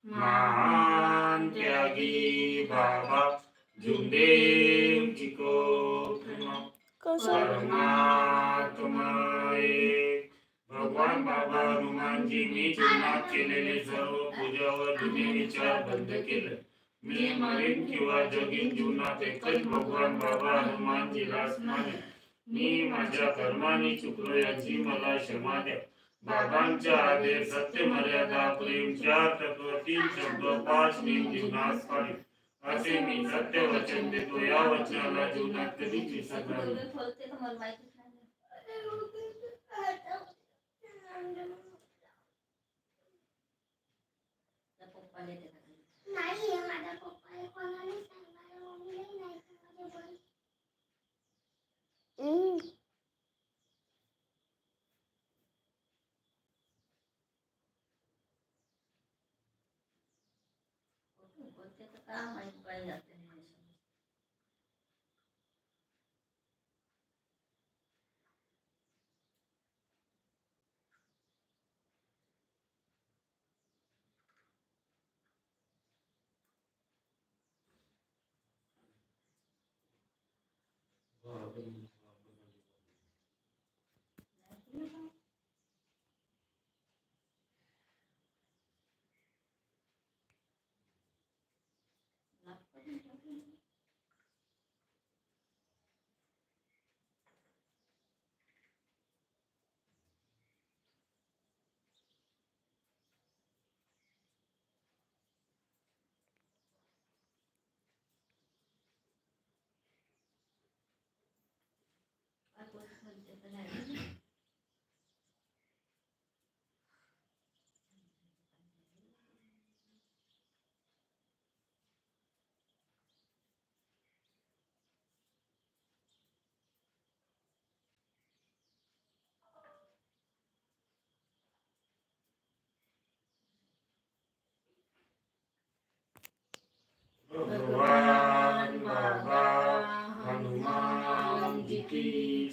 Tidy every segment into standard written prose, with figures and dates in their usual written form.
महान त्यागी बाबा जुमदेव जी को परमात्मा एक भगवान बाबा हनुमानजींनी जीवनात केलेले सर्व पूजा व जुने विचार बंद केले. मी मरीन किंवा जगीन जीवनात एकच भगवान बाबा हनुमानजीलाच मानेन. मी माझ्या कर्माने चुकलो याची मला क्षमा द्या. बाबांचा आदेश सत्य मर्यादा प्रेम चार तत्व 3 शब्द 5 नियम जीवनात पाळीन असे मी सत्य वचन देतो. या वचनाला जीवनात कधीच विसरणार नाही. भगवान बाबा हनुमान जी की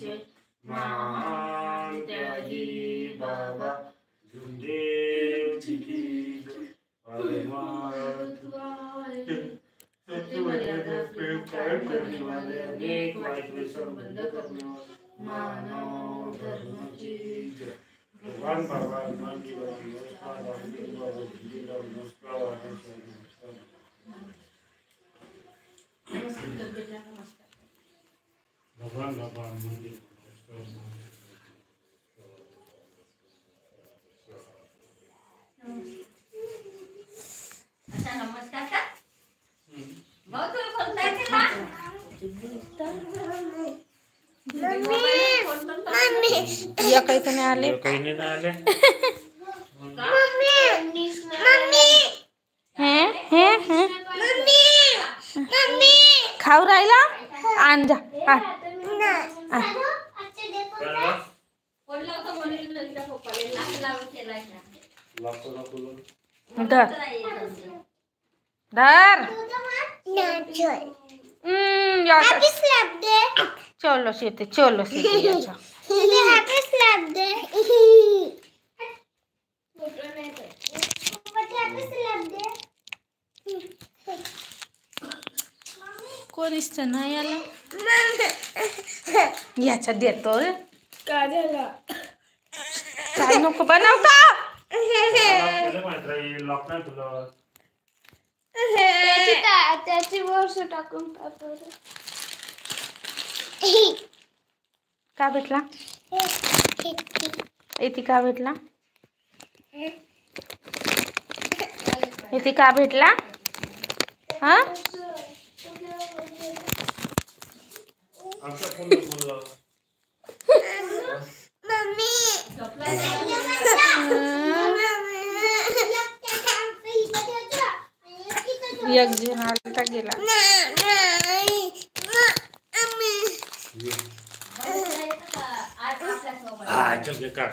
जय. महान त्यागी बाबा जुमदेव जी की जय. परमात्मा सत्य मर्यादा प्रेम कायम करने वाले अनेक वाईट व्यसन बंद करने वाले मानव धर्म की जय. भगवान बाबा हनुमान जी को नमस्कार. रामदेव बाबा जी को नमस्कार. भगवान बाबा हनुमान जी अच्छा नमस्कार का बहुत बोलता है ना मम्मी या काही नाही आले. काही नाही आले. मम्मी मम्मी हे हे हे मम्मी खाऊ राहिला. आण जा. धर चलो सीते चलो सीते. कोणीच तर नाही आला. याचा देतो काय नको बनव का. त्याची वर्ष टाकून का भेटला. इथे का भेटला. इथे का भेटला. हा एक जण आलता गेला. चल का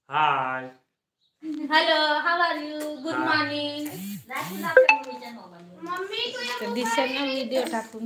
hi. Hello how are you good morning. दिसेल ना व्हिडिओ टाकून.